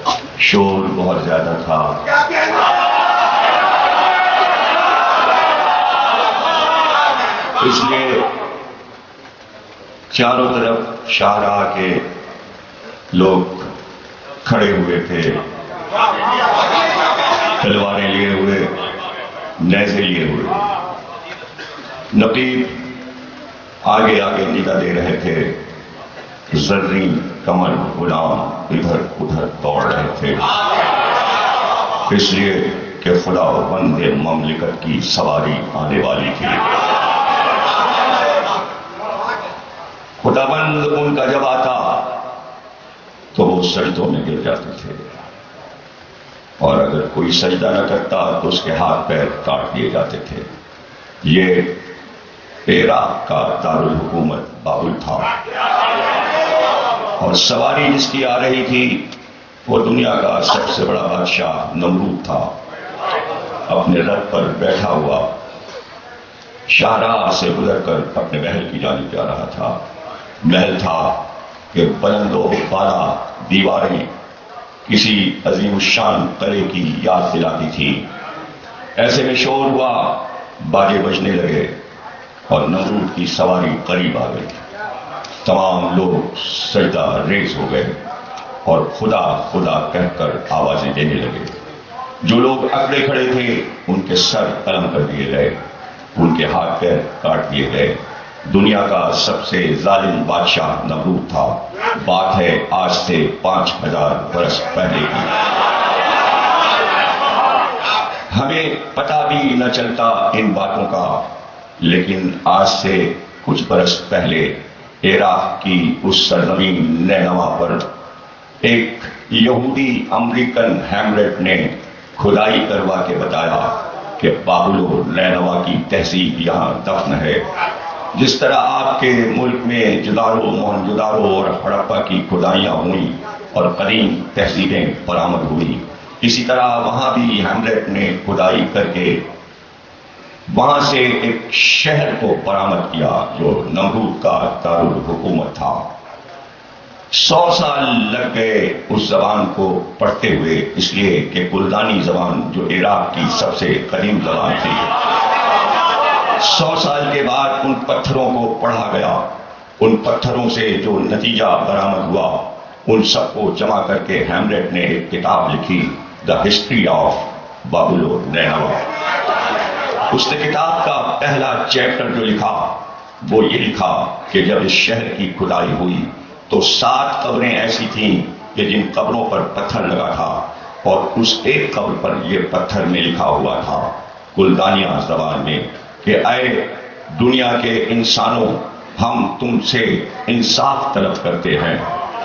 شور بہت زیادہ تھا، اس لیے چاروں طرف شاہراہ کے لوگ کھڑے ہوئے تھے، تلواریں لیے ہوئے، نیزے لیے ہوئے۔ نقیب آگے آگے ندا دے رہے تھے، زرین کمر غلام ادھر ادھر دوڑ رہے تھے، اس لیے کہ خدا بند مملکت کی سواری آنے والی تھی۔ خدا بند ان کا جب آتا تو وہ سجدوں میں گر جاتے تھے، اور اگر کوئی سجدہ نہ کرتا تو اس کے ہاتھ پیر کاٹ دیے جاتے تھے۔ یہ عراق کا دارالحکومت بابل تھا، اور سواری جس کی آ رہی تھی وہ دنیا کا سب سے بڑا بادشاہ نمرود تھا، اپنے رتھ پر بیٹھا ہوا شاہراہ سے گزر کر اپنے محل کی جانب جا رہا تھا۔ محل تھا کہ بلند و بالا دیواریں کسی عظیم الشان قلعے کی یاد دلاتی تھی۔ ایسے میں شور ہوا، باجے بجنے لگے، اور نمرود کی سواری قریب آ گئی۔ تمام لوگ سجدہ ریز ہو گئے اور خدا خدا کہہ کر آوازیں دینے لگے۔ جو لوگ اکڑے کھڑے تھے ان کے سر قلم کر دیے گئے، ان کے ہاتھ پیر کاٹ دیے گئے۔ دنیا کا سب سے ظالم بادشاہ نمرود تھا۔ بات ہے آج سے 5000 برس پہلے کی۔ ہمیں پتہ بھی نہ چلتا ان باتوں کا، لیکن آج سے کچھ برس پہلے عراق کی اس سرزمین نینوا پر ایک یہودی امریکن ہیملیٹ نے کھدائی کروا کے بتایا کہ بابل و نینوا کی تہذیب یہاں دفن ہے۔ جس طرح آپ کے ملک میں جدارو، موہنجودارو اور ہڑپا کی کھدائیاں ہوئیں اور قدیم تہذیبیں برآمد ہوئی، اسی طرح وہاں بھی ہیملیٹ نے کھدائی کر کے وہاں سے ایک شہر کو برآمد کیا جو نمرود کا دارالحکومت تھا۔ 100 سال لگ گئے اس زبان کو پڑھتے ہوئے، اس لیے کہ کلدانی زبان جو عراق کی سب سے قدیم زبان تھی، 100 سال کے بعد ان پتھروں کو پڑھا گیا۔ ان پتھروں سے جو نتیجہ برآمد ہوا ان سب کو جمع کر کے ہیملیٹ نے ایک کتاب لکھی، دا ہسٹری آف بابل و نینوا۔ اس نے کتاب کا پہلا چیپٹر جو لکھا وہ یہ لکھا کہ جب اس شہر کی کھدائی ہوئی تو 7 قبریں ایسی تھیں کہ جن قبروں پر پتھر لگا تھا، اور اس ایک قبر پر یہ پتھر میں لکھا ہوا تھا کلدانیہ زبان میں کہ اے دنیا کے انسانوں، ہم تم سے انصاف طلب کرتے ہیں۔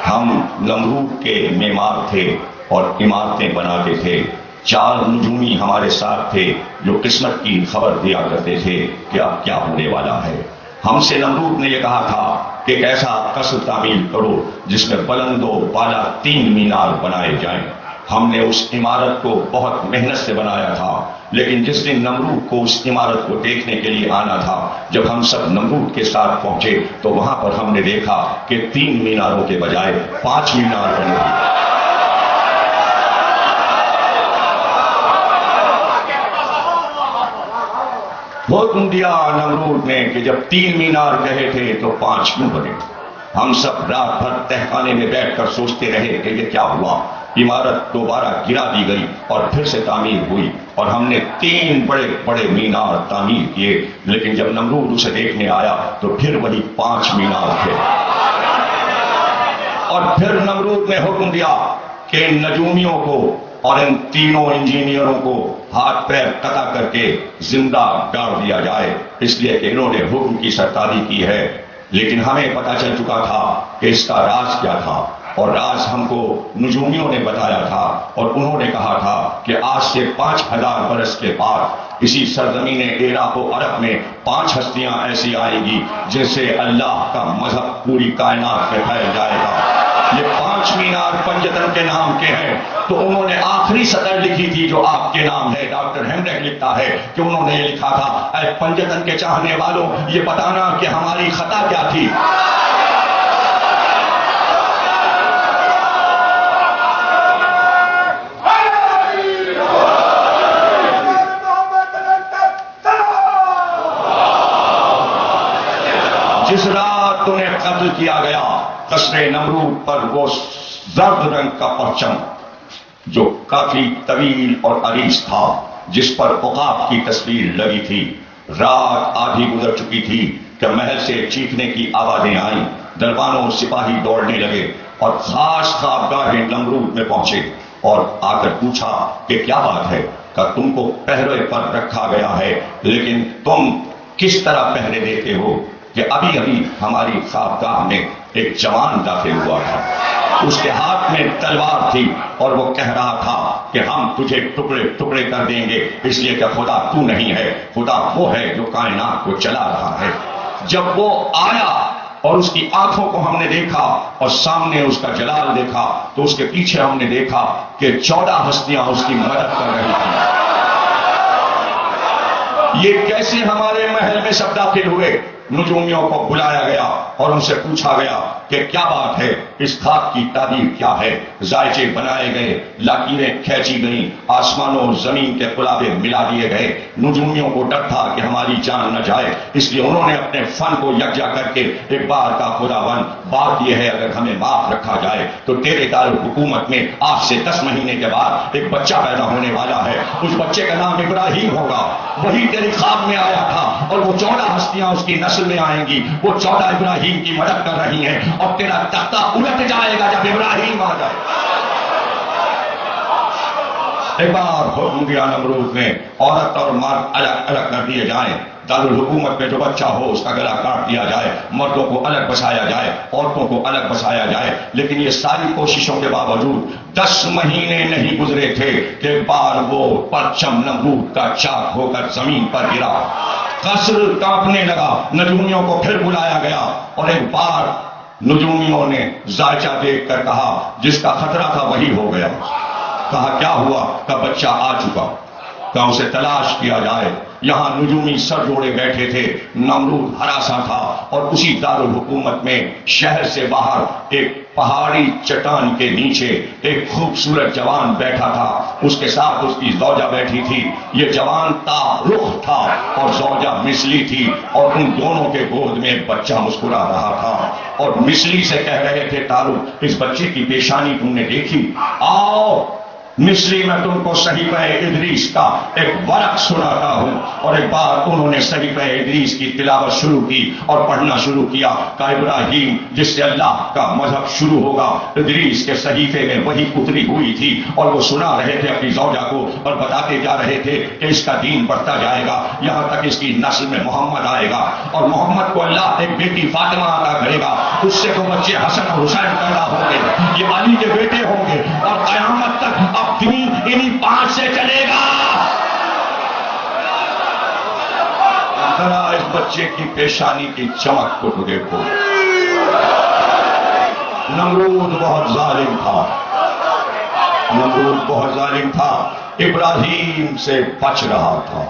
ہم نمرود کے معمار تھے اور عمارتیں بناتے تھے۔ 4 نجومی ہمارے ساتھ تھے جو قسمت کی خبر دیا کرتے تھے کہ اب کیا ہونے والا ہے۔ ہم سے نمرود نے یہ کہا تھا کہ ایک ایسا قصر تعمیر کرو جس میں بلند و بالا 3 مینار بنائے جائیں۔ ہم نے اس عمارت کو بہت محنت سے بنایا تھا، لیکن جس دن نمرود کو اس عمارت کو دیکھنے کے لیے آنا تھا، جب ہم سب نمرود کے ساتھ پہنچے تو وہاں پر ہم نے دیکھا کہ 3 میناروں کے بجائے 5 مینار بنے ہوئے۔ حکم دیا نمرود نے کہ جب 3 مینار کہے تھے تو 5 کیوں بنے؟ ہم سب رات بھر تہخانے میں بیٹھ کر سوچتے رہے کہ یہ کیا ہوا۔ عمارت دوبارہ گرا دی گئی اور پھر سے تعمیر ہوئی، اور ہم نے 3 بڑے بڑے مینار تعمیر کیے، لیکن جب نمرود اسے دیکھنے آیا تو پھر وہی 5 مینار تھے۔ اور پھر نمرود نے حکم دیا کہ ان نجومیوں کو اور ان 3 انجینئروں کو ہاتھ پیر قطع کر کے زندہ گاڑ دیا جائے، اس لیے کہ انہوں نے حکم کی سرتابی کی ہے۔ لیکن ہمیں پتہ چل چکا تھا کہ اس کا راز کیا تھا، اور راز ہم کو نجومیوں نے بتایا تھا، اور انہوں نے کہا تھا کہ آج سے 5000 برس کے بعد اسی سرزمین عراق و عرب میں 5 ہستیاں ایسی آئیں گی جن سے اللہ کا مذہب پوری کائنات میں پھیل جائے گا۔ یہ 5 مینار پنجتن کے نام کے ہیں، تو انہوں نے آخری سطر لکھی تھی جو آپ کے نام ہے۔ ڈاکٹر ہیملیٹ لکھتا ہے کہ انہوں نے یہ لکھا تھا، اے پنجتن کے چاہنے والوں، یہ بتانا کہ ہماری خطا کیا تھی۔ قتل کیا گیا قصر نمرود پر وہ زرد رنگ کا پرچم جو کافی طویل اور عریض تھا، جس پر عقاب کی تصویر لگی تھی۔ رات آدھی گزر چکی تھی کہ محل سے چیخنے کی آوازیں آئیں، دربانوں سپاہی دوڑنے لگے اور خاص خوابگاہ نمرود میں پہنچے اور آ کر پوچھا کہ کیا بات ہے، کہ تم کو پہرے پر رکھا گیا ہے، لیکن تم کس طرح پہرے دیتے ہو کہ ابھی ابھی ہماری خوابگاہ میں ایک جوان داخل ہوا تھا، اس کے ہاتھ میں تلوار تھی اور وہ کہہ رہا تھا کہ ہم تجھے ٹکڑے ٹکڑے کر دیں گے، اس لیے کہ خدا تو نہیں ہے، خدا وہ ہے جو کائنات کو چلا رہا ہے۔ جب وہ آیا اور اس کی آنکھوں کو ہم نے دیکھا اور سامنے اس کا جلال دیکھا تو اس کے پیچھے ہم نے دیکھا کہ 14 ہستیاں اس کی مدد کر رہی تھیں۔ یہ کیسے ہمارے محل میں سب داخل ہوئے؟ نجومیوں کو بلایا گیا اور ان سے پوچھا گیا کہ کیا بات ہے، اس خواب کی تعبیر کیا ہے؟ ذائچے بنائے گئے، لکیریں کھینچی گئیں، آسمان و زمین کے قلابے ملا دیے گئے۔ نجومیوں کو ڈر تھا کہ ہماری جان نہ جائے، اس لیے انہوں نے اپنے فن کو یکجا کر کے ایک بار کا خداوند بات یہ ہے اگر ہمیں معاف رکھا جائے تو تیرے دارالحکومت میں آج سے 10 مہینے کے بعد ایک بچہ پیدا ہونے والا ہے، اس بچے کا نام ابراہیم ہوگا، وہی تیری خواب میں آیا تھا اور وہ 14 ہستیاں اس کی نسل میں آئیں گی، وہ 14 ابراہیم کی مدد کر رہی ہیں اور تیرا تختہ الٹ جائے گا جب ابراہیم آ جائے۔ ایک بار حکم دیا نمرود نے عورت اور مرد الگ الگ کر دیے جائیں، دارالحکومت میں جو بچہ ہو اس کا گلا کاٹ دیا جائے، مردوں کو الگ بسایا جائے، عورتوں کو الگ بسایا جائے۔ لیکن یہ ساری کوششوں کے باوجود 10 مہینے نہیں گزرے تھے کہ ایک بار وہ پرچم نمرود کا چاک ہو کر زمین پر گرا، قصر کانپنے لگا۔ نجومیوں کو پھر بلایا گیا اور ایک بار نجومیوں نے ذائچہ دیکھ کر کہا جس کا خطرہ تھا وہی ہو گیا۔ کہا کیا ہوا؟ کہ بچہ آ چکا، کہ اسے تلاش کیا جائے۔ یہاں نجومی سر جوڑے بیٹھے تھے، نمرود ہراساں تھا اور اسی دارالحکومت میں شہر سے باہر ایک پہاڑی چٹان کے نیچے ایک خوبصورت جوان بیٹھا تھا، اس کے ساتھ اس کی زوجہ بیٹھی تھی۔ یہ جوان تارخ تھا اور زوجہ مثلی تھی اور ان دونوں کے گود میں ایک بچہ مسکرا رہا تھا اور مثلی سے کہہ رہے تھے تارخ اس بچے کی پیشانی تم نے دیکھی؟ آؤ مثلی میں تم کو صحیفہ ادریس کا ایک ورق سناتا ہوں۔ اور ایک بار انہوں نے صحیفہ ادریس کی تلاوت شروع کی اور پڑھنا شروع کیا کہ ابراہیم جس سے اللہ کا مذہب شروع ہوگا ادریس کے صحیفے میں وہی اتری ہوئی تھی، اور وہ سنا رہے تھے اپنی زوجہ کو اور بتاتے جا رہے تھے کہ اس کا دین بڑھتا جائے گا یہاں تک اس کی نسل میں محمد آئے گا اور محمد کو اللہ ایک بیٹی فاطمہ عطا کرے گا، اس سے تو بچے حسن اور حسین پیدا ہوں گے، یہ علی کے بیٹے ہوں گے اور قیامت تک اب دین انہی 5 سے چلے گا۔ ذرا اس بچے کی پیشانی کی چمک کو دیکھو۔ نمرود بہت ظالم تھا، نمرود بہت ظالم تھا، ابراہیم سے بچ رہا تھا،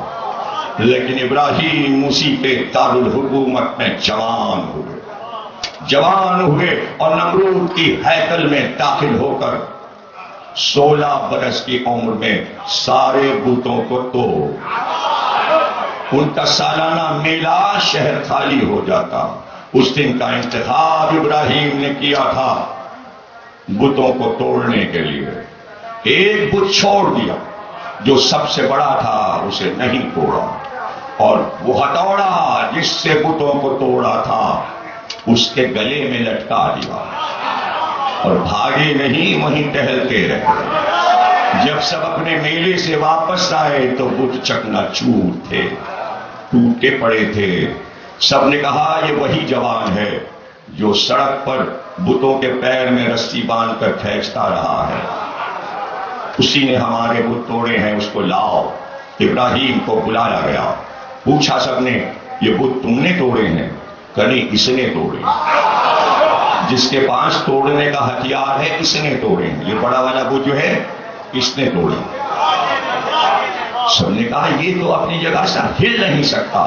لیکن ابراہیم اسی پہ دارالحکومت میں جوان ہوئے اور نمرود کی ہیکل میں داخل ہو کر 16 برس کی عمر میں سارے بتوں کو توڑ ان کا سالانہ میلہ شہر خالی ہو جاتا۔ اس دن کا انتخاب ابراہیم نے کیا تھا بتوں کو توڑنے کے لیے۔ ایک بت چھوڑ دیا جو سب سے بڑا تھا، اسے نہیں توڑا، اور وہ ہتھوڑا جس سے بتوں کو توڑا تھا اس کے گلے میں لٹکا دیا اور بھاگے نہیں، وہیں ٹہلتے رہے۔ جب سب اپنے میلے سے واپس آئے تو بت چکنا چور تھے، ٹوٹے پڑے تھے۔ سب نے کہا یہ وہی جوان ہے جو سڑک پر بتوں کے پیر میں رسی باندھ کر کھینچتا رہا ہے، اسی نے ہمارے بت توڑے ہیں، اس کو لاؤ۔ ابراہیم کو بلایا گیا، پوچھا سب نے یہ بت تم نے توڑے ہیں؟ کہ نہیں، اس نے توڑے، جس کے پاس توڑنے کا ہتھیار ہے اس نے توڑے ہیں، یہ بڑا والا بت جو ہے اس نے توڑے۔ سب نے کہا یہ تو اپنی جگہ سے ہل نہیں سکتا،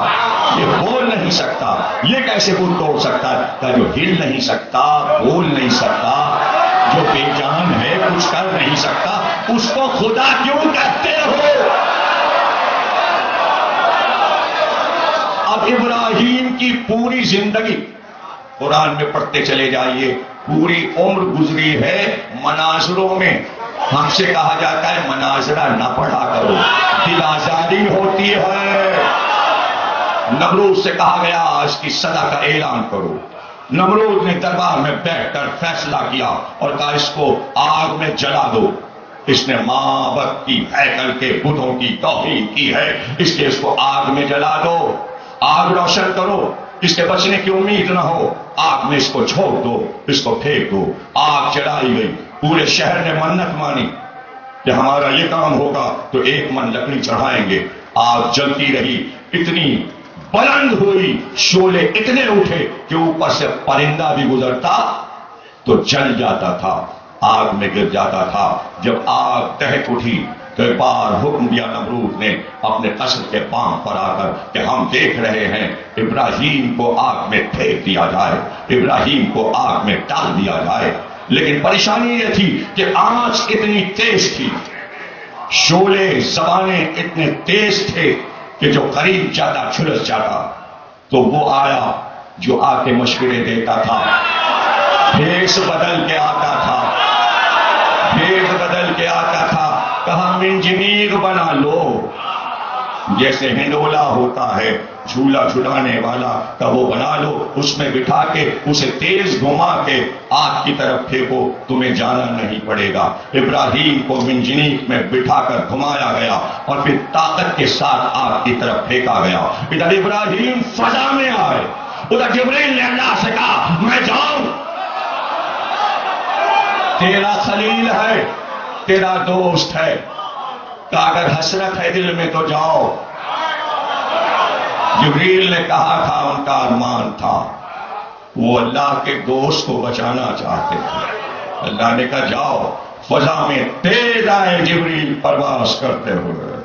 یہ بول نہیں سکتا، یہ کیسے بت توڑ سکتا ہے؟ کہ جو ہل نہیں سکتا، بول نہیں سکتا، جو بے جان ہے، کچھ کر نہیں سکتا، اس کو خدا کیوں کہتے ہو؟ اب ابراہیم کی پوری زندگی قرآن میں پڑھتے چلے جائیے، پوری عمر گزری ہے مناظروں میں. ہم سے کہا جاتا ہے مناظرہ نہ پڑھا کرو، دل آزادی ہوتی ہے. نمرود سے کہا گیا اس کی سزا کا اعلان کرو. نمرود نے دربار میں بیٹھ کر فیصلہ کیا اور کہا اس کو آگ میں جلا دو. اس نے معبد کی ہیکل کے بتوں کی توہین کی ہے، اس لیے اس کو آگ میں جلا دو. آگ روشن کرو، اس کے بچنے کی امید نہ ہو، آگ میں اس کو چھوڑ دو، اس کو پھینک دو. آگ جلائی گئی. پورے شہر نے منت مانی کہ ہمارا یہ کام ہوگا تو 1 من لکڑی چڑھائیں گے. آگ جلتی رہی، اتنی بلند ہوئی، شعلے اتنے اٹھے کہ اوپر سے پرندہ بھی گزرتا تو جل جاتا تھا، آگ میں گر جاتا تھا. جب آگ دہک اٹھی تو ایک بار حکم دیا نمرود نے اپنے قصر کے پام پر آ کر کہ ہم دیکھ رہے ہیں ابراہیم کو آگ میں پھینک دیا جائے، ابراہیم کو آگ میں ڈال دیا جائے. لیکن پریشانی یہ تھی کہ آنچ اتنی تیز تھی، شعلے زبانیں اتنے تیز تھے کہ جو قریب جاتا جھلس جاتا. تو وہ آیا جو آ کے مشورے دیتا تھا، بھیس بدل کے آتا تھا، بھیس بدل کے آتا تھا. کہا منجنیق بنا لو، جیسے ہنڈولا ہوتا ہے جھولا جھلانے والا، کا وہ بنا لو، اس میں بٹھا کے اسے تیز گھما کے آگ کی طرف پھینکو، تمہیں جانا نہیں پڑے گا. ابراہیم کو منجنیق میں بٹھا کر گھمایا گیا اور پھر طاقت کے ساتھ آگ کی طرف پھینکا گیا. ادھر ابراہیم فضا میں آئے، ادھر جبریل نے اللہ سے کہا میں جاؤں؟ تیرا خلیل ہے، تیرا دوست ہے. کہا اگر حسرت ہے دل میں تو جاؤ. جبریل نے کہا تھا ان کا ارمان تھا، وہ اللہ کے دوست کو بچانا چاہتے تھے. اللہ نے کہا جاؤ. فضا میں تیز آئے جبریل پرواز کرتے ہوئے،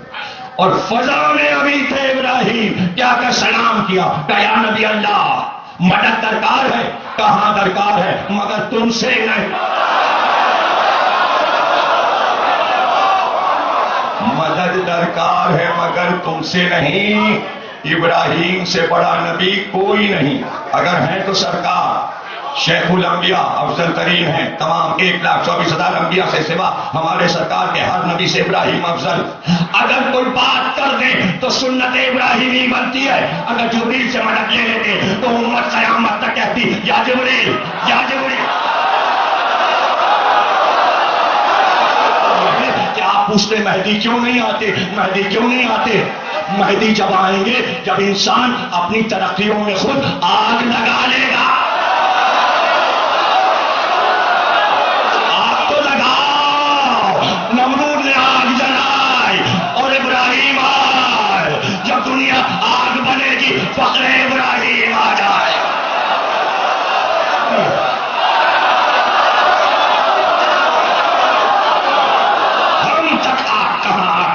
اور فضا میں ابھی تھے ابراہیم. کیا کہ سلام کیا کہ یا نبی اللہ مدد درکار ہے. کہاں درکار ہے مگر تم سے نہیں، مدد درکار ہے مگر تم سے نہیں. ابراہیم سے بڑا نبی کوئی نہیں. اگر ہیں تو سرکار شیخ الانبیاء افضل ترین ہیں تمام 1,24,000 انبیاء سے سوا. ہمارے سرکار کے ہر نبی سے ابراہیم افضل. اگر کوئی بات کر دے تو سنت ابراہیمی بنتی ہے. اگر جبریل سے مدد لے لیتے تو امت قیامت تک کہتی یا جبریل یا جبریل. آپ پوچھتے مہدی کیوں نہیں آتے، مہدی کیوں نہیں آتے؟ مہدی جب آئیں گے جب انسان اپنی ترقیوں میں خود آگ لگا لے گا. آگ تو لگاؤ. نمرود نے آگ جلائی اور ابراہیم آئے. جب دنیا آگ بنے گی فخر ابراہیم آ جائے.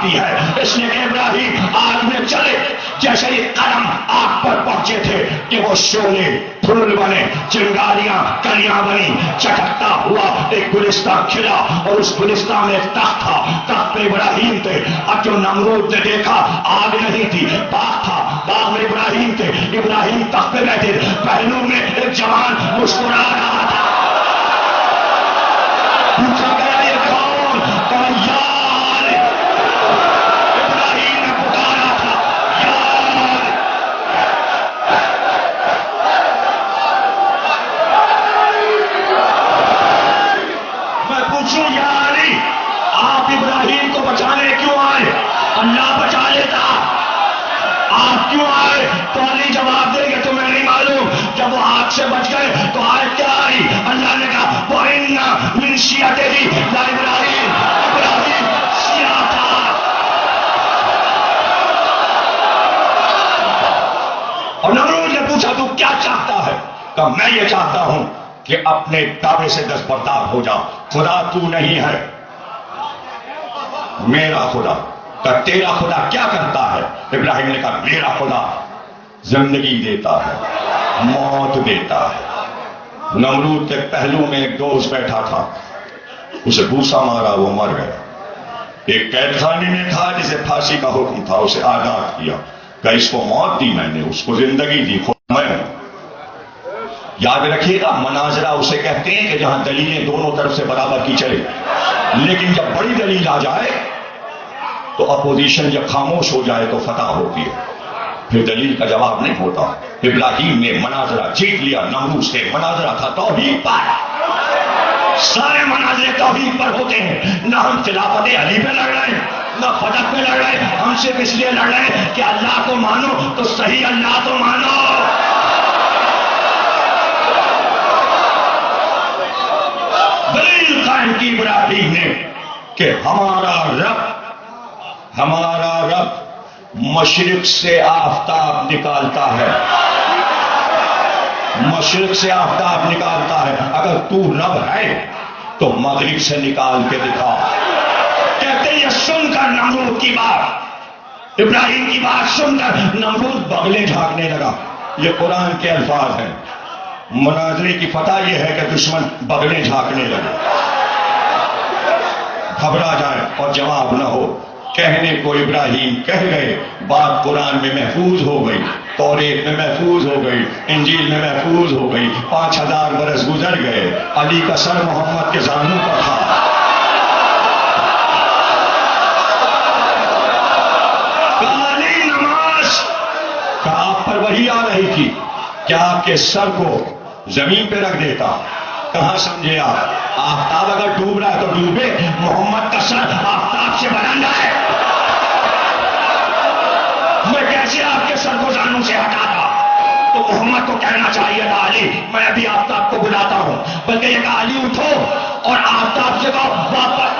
ہے اس لیے کہ ابراہیم آگ میں چلے، جیسے ہی قدم آگ پر پہنچے تھے کہ وہ شعلے پھول بنے، چنگاریاں کلیاں بنی، چٹکتا ہوا ایک گلستان کھلا اور اس گلستان میں ایک تخت تھا. تخت پہ ابراہیم تھے. اب جو نمرود نے دیکھا آگ نہیں تھی، باغ تھا، باغ میں ابراہیم تھے. ابراہیم تخت پہ بیٹھے، پہلو میں ایک جوان مسکرا رہا تھا. پوچھا گیا یہ کون؟ کہا ابراہیم کو بچانے کیوں آئے؟ اللہ بچا لیتا. آپ کیوں آئے؟ تو علی جواب دیں گے تمہیں نہیں معلوم. جب وہ آگ سے بچ گئے تو آیت کیا آئی؟ اللہ نے کہا وَإِنَّ مِن شِيَعَتِهِ لَإِبْرَاہِيمَ. ابراہیم شیعہ تھا. اور نمرود نے پوچھا تو کیا چاہتا ہے؟ کہا میں یہ چاہتا ہوں کہ اپنے دعوے سے دستبردار ہو جا. خدا تو نہیں ہے، میرا خدا. کہ تیرا خدا کیا کرتا ہے؟ ابراہیم نے کہا میرا خدا زندگی دیتا ہے، موت دیتا ہے. نمرود کے پہلو میں ایک دوست بیٹھا تھا، اسے بوسا مارا، وہ مر گیا. ایک قید خانے میں تھا جسے پھانسی کا حکم تھا، اسے آزاد کیا. کہ اس کو موت دی میں نے، اس کو زندگی دی، خود میں ہوں. یاد رکھیے گا، مناظرہ اسے کہتے ہیں کہ جہاں دلیلیں دونوں طرف سے برابر کی چلے، لیکن جب بڑی دلیل آ جائے تو اپوزیشن جب خاموش ہو جائے تو فتح ہوتی ہے، پھر دلیل کا جواب نہیں ہوتا۔ ابراہیم نے مناظرہ جیت لیا نمرود سے، مناظرہ تھا توحید پر، سارے مناظرے توحید پر ہوتے ہیں، نہ ہم خلافت علی پہ لڑ رہے ہیں نہ فتح پہ لڑ رہے ہیں، ہم صرف اس لیے لڑ رہے ہیں کہ اللہ کو مانو تو صحیح، اللہ تو مانو۔ دلیل قائم کی ابراہیم نے کہ ہمارا رب مشرق سے آفتاب نکالتا ہے، مشرق سے آفتاب نکالتا ہے، اگر تو رب ہے تو مغرب سے نکال کے دکھا۔ کہتے ہیں یہ سن کر نمرود کی بات، ابراہیم کی بات سن کر نمرود بغلیں جھانکنے لگا۔ یہ قرآن کے الفاظ ہیں۔ مناظرے کی فتح یہ ہے کہ دشمن بغلیں جھانکنے لگے، گھبرا جائے اور جواب نہ ہو۔ کہنے کو ابراہیم کہہ گئے، بات قرآن میں محفوظ ہو گئی، توریت میں محفوظ ہو گئی، انجیل میں محفوظ ہو گئی۔ 5000 برس گزر گئے، علی کا سر محمد کے زانوں پر تھا۔ کالی نماز کا آپ پر وہی آ رہی تھی کیا آپ کے سر کو زمین پہ رکھ دیتا؟ کہاں سمجھے آپ؟ آفتاب اگر ڈوب رہا ہے تو ڈوبے، محمد کا سر آفتاب سے بلند ہے، میں کیسے آپ کے سر کو زانوں سے ہٹاتا؟ تو محمد کو کہنا چاہیے تھا علی میں ابھی آفتاب کو بلاتا ہوں، بلکہ یہ کہ علی اٹھو اور آفتاب سے کہو واپس